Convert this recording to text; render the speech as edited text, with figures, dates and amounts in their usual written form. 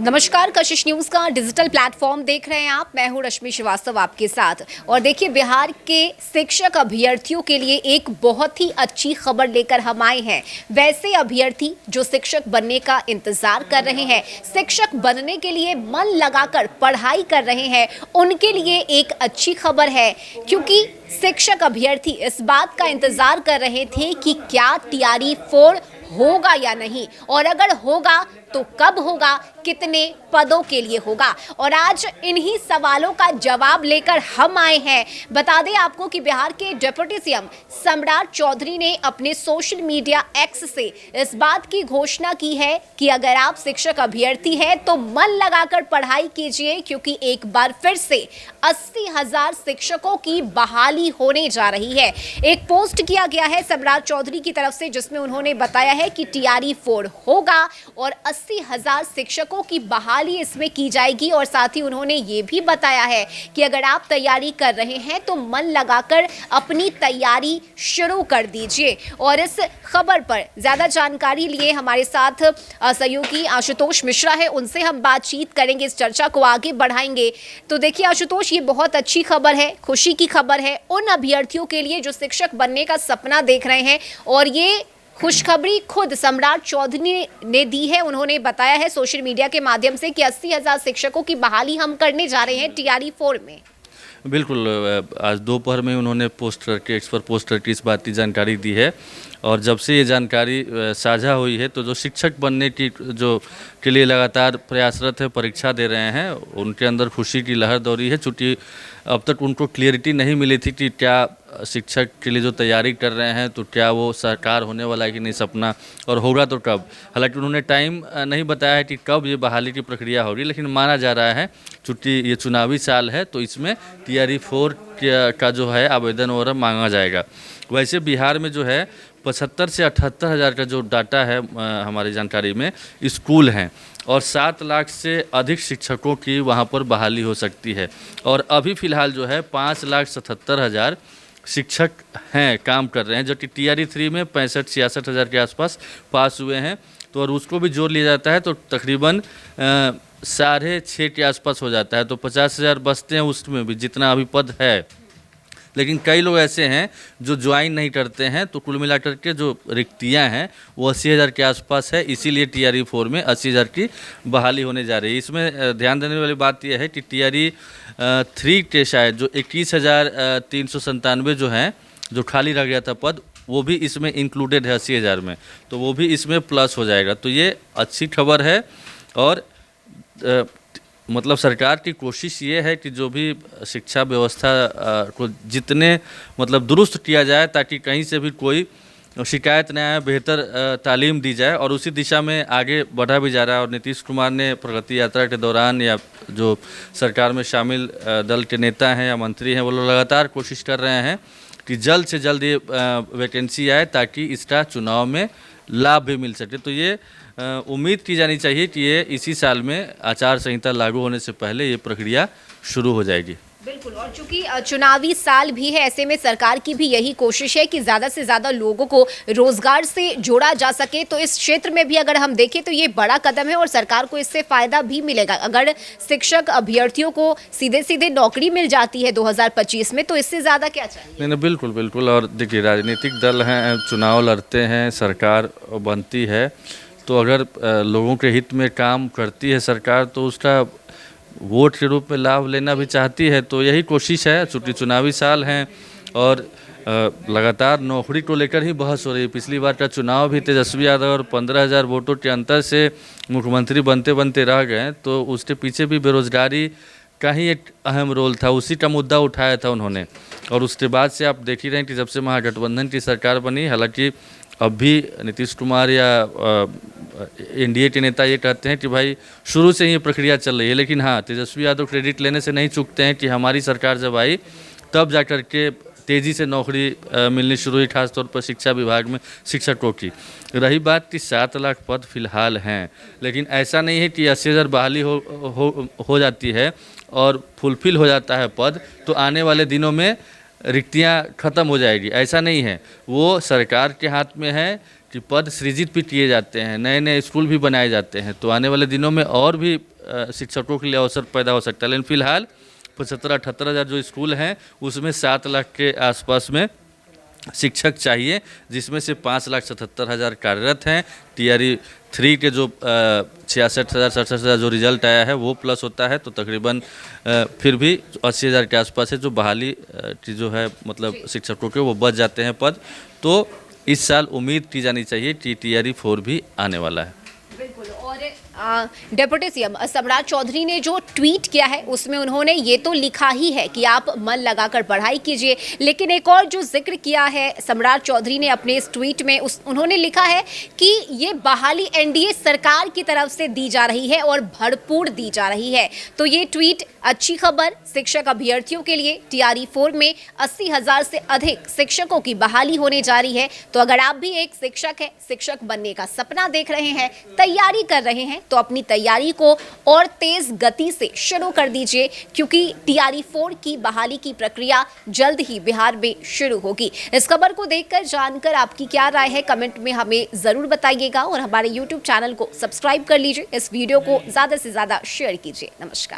नमस्कार, कशिश न्यूज का digital platform देख रहे हैं आप। मैं हूं रश्मि श्रीवास्तव आपके साथ। और देखिए, बिहार के शिक्षक अभ्यर्थियों के लिए एक बहुत ही अच्छी खबर लेकर हम आए हैं। वैसे अभ्यर्थी जो शिक्षक बनने का इंतजार कर रहे हैं, शिक्षक बनने के लिए मन लगाकर पढ़ाई कर रहे हैं, उनके लिए एक अच्छी खबर है। क्योंकि शिक्षक अभ्यर्थी इस बात का इंतजार कर रहे थे कि क्या TRE 4 होगा या नहीं, और अगर होगा तो कब होगा, कितने पदों के लिए होगा। और आज इन्हीं सवालों का जवाब लेकर हम आए हैं। बता दें आपको कि बिहार के डिप्टी CM सम्राट चौधरी ने अपने सोशल मीडिया X से इस बात की घोषणा की है कि अगर आप शिक्षक अभ्यर्थी हैं तो मन लगाकर पढ़ाई कीजिए, क्योंकि एक बार फिर से 80,000 शिक्षकों की बहाली होने जा रही है। एक पोस्ट किया गया है सम्राट चौधरी की तरफ से, जिसमें उन्होंने बताया है कि TRE 4 होगा और 80,000 शिक्षकों की बहाली इसमें की जाएगी। और साथ ही उन्होंने ये भी बताया है कि अगर आप तैयारी कर रहे हैं तो मन लगाकर अपनी तैयारी शुरू कर दीजिए। और इस खबर पर ज़्यादा जानकारी लिए हमारे साथ सहयोगी आशुतोष मिश्रा है, उनसे हम बातचीत करेंगे, इस चर्चा को आगे बढ़ाएंगे। तो देखिए आशुतोष, ये बहुत अच्छी खबर है, खुशी की खबर है उन अभ्यर्थियों के लिए जो शिक्षक बनने का सपना देख रहे हैं। और ये खुशखबरी खुद सम्राट चौधरी ने दी है। उन्होंने बताया है सोशल मीडिया के माध्यम से कि 80,000 शिक्षकों की बहाली हम करने जा रहे हैं TRE 4 में। बिल्कुल, आज दोपहर में उन्होंने पोस्ट करके एक्स पर पोस्ट करके इस बात की जानकारी दी है। और जब से ये जानकारी साझा हुई है तो जो शिक्षक बनने की के लिए लगातार प्रयासरत है, परीक्षा दे रहे हैं, उनके अंदर खुशी की लहर दौड़ी है। चूँकि अब तक उनको क्लियरिटी नहीं मिली थी कि क्या शिक्षक के लिए जो तैयारी कर रहे हैं तो क्या वो साकार होने वाला है कि नहीं सपना, और होगा तो कब। हालांकि उन्होंने टाइम नहीं बताया है कि कब ये बहाली की प्रक्रिया होगी, लेकिन माना जा रहा है चूँकि ये चुनावी साल है तो इसमें TRE 4 का जो है आवेदन वगैरह मांगा जाएगा। वैसे बिहार में जो है 75 से 78,000 का जो डाटा है हमारी जानकारी में, स्कूल हैं और 7 लाख से अधिक शिक्षकों की वहाँ पर बहाली हो सकती है। और अभी फ़िलहाल जो है 5,77,000 शिक्षक हैं, काम कर रहे हैं, जो कि TRE 3 में 65-66,000 के आसपास पास हुए हैं। तो और उसको भी जोड़ लिया जाता है तो तकरीबन 6.5 के आसपास हो जाता है। तो 50,000 बचते हैं उसमें भी, जितना अभी पद है। लेकिन कई लोग ऐसे हैं जो ज्वाइन नहीं करते हैं, तो कुल मिलाकर के जो रिक्तियां हैं वो 80,000 के आसपास है। इसीलिए TRE 4 में 80,000 की बहाली होने जा रही है। इसमें ध्यान देने वाली बात यह है कि TRE 3 के शायद जो 21,397 जो हैं, जो खाली रह गया था पद, वो भी इसमें इंक्लूडेड है 80,000 में, तो वो भी इसमें प्लस हो जाएगा। तो ये अच्छी खबर है। और मतलब सरकार की कोशिश ये है कि जो भी शिक्षा व्यवस्था को जितने मतलब दुरुस्त किया जाए ताकि कहीं से भी कोई शिकायत न आए, बेहतर तालीम दी जाए, और उसी दिशा में आगे बढ़ा भी जा रहा है। और नीतीश कुमार ने प्रगति यात्रा के दौरान या जो सरकार में शामिल दल के नेता हैं या मंत्री हैं, वो लोग लगातार कोशिश कर रहे हैं कि जल्द से जल्द ये वैकेंसी आए ताकि इसका चुनाव में लाभ भी मिल सके। तो ये उम्मीद की जानी चाहिए कि ये इसी साल में आचार संहिता लागू होने से पहले ये प्रक्रिया शुरू हो जाएगी। बिल्कुल, और चूंकि चुनावी साल भी है, ऐसे में सरकार की भी यही कोशिश है कि ज़्यादा से ज़्यादा लोगों को रोजगार से जोड़ा जा सके। तो इस क्षेत्र में भी अगर हम देखें तो ये बड़ा कदम है और सरकार को इससे फ़ायदा भी मिलेगा। अगर शिक्षक अभ्यर्थियों को सीधे सीधे नौकरी मिल जाती है 2025 में, तो इससे ज़्यादा क्या चाहिए। नहीं, बिल्कुल बिल्कुल। और देखिए, राजनीतिक दल हैं, चुनाव लड़ते हैं, सरकार बनती है, तो अगर लोगों के हित में काम करती है सरकार तो उसका वोट के रूप में लाभ लेना भी चाहती है। तो यही कोशिश है। चूँकि चुनावी साल हैं और लगातार नौकरी को लेकर ही बहस हो रही है। पिछली बार का चुनाव भी तेजस्वी यादव और 15,000 वोटों के अंतर से मुख्यमंत्री बनते बनते रह गए, तो उसके पीछे भी बेरोजगारी का ही एक अहम रोल था, उसी का मुद्दा उठाया था उन्होंने। और उसके बाद से आप देख ही रहे हैं कि जब से महागठबंधन की सरकार बनी, हालांकि अब भी नीतीश कुमार या NDA के नेता ये कहते हैं कि भाई शुरू से ही ये प्रक्रिया चल रही है, लेकिन हाँ, तेजस्वी यादव क्रेडिट लेने से नहीं चूकते हैं कि हमारी सरकार जब आई तब जाकर के तेज़ी से नौकरी मिलनी शुरू हुई, खासतौर पर शिक्षा विभाग में शिक्षकों की। रही बात कि 7 लाख पद फिलहाल हैं, लेकिन ऐसा नहीं है कि 80,000 बहाली हो जाती है और फुलफिल हो जाता है पद तो आने वाले दिनों में रिक्तियां खत्म हो जाएगी, ऐसा नहीं है। वो सरकार के हाथ में है कि पद सृजित भी किए जाते हैं, नए नए स्कूल भी बनाए जाते हैं, तो आने वाले दिनों में और भी शिक्षकों के लिए अवसर पैदा हो सकता है। लेकिन फिलहाल 75-78 हज़ार जो स्कूल हैं उसमें 7 लाख के आसपास में शिक्षक चाहिए, जिसमें से 5,77,000 कार्यरत हैं। TRE 3 के जो 66,000-67,000 जो रिजल्ट आया है वो प्लस होता है, तो तकरीबन फिर भी 80,000 के आसपास है जो बहाली की जो है मतलब शिक्षकों के वो बच जाते हैं पद। तो इस साल उम्मीद की जानी चाहिए कि TRE 4 भी आने वाला है। बिल्कुल। और डिप्टी सीएम सम्राट चौधरी ने जो ट्वीट किया है उसमें उन्होंने ये तो लिखा ही है कि आप मन लगाकर पढ़ाई कीजिए, लेकिन एक और जो जिक्र किया है सम्राट चौधरी ने अपने इस ट्वीट में उन्होंने लिखा है कि ये बहाली एनडीए सरकार की तरफ से दी जा रही है और भरपूर दी जा रही है। तो ये ट्वीट अच्छी खबर शिक्षक अभ्यर्थियों के लिए। TRE 4 में 80,000 से अधिक शिक्षकों की बहाली होने जा रही है। तो अगर आप भी एक शिक्षक है, शिक्षक बनने का सपना देख रहे हैं, तैयारी कर रहे हैं, तो अपनी तैयारी को और तेज गति से शुरू कर दीजिए, क्योंकि TRE 4 की बहाली की प्रक्रिया जल्द ही बिहार में शुरू होगी। इस खबर को देखकर जानकर आपकी क्या राय है कमेंट में हमें जरूर बताइएगा और हमारे YouTube चैनल को सब्सक्राइब कर लीजिए। इस वीडियो को ज्यादा से ज्यादा शेयर कीजिए। नमस्कार।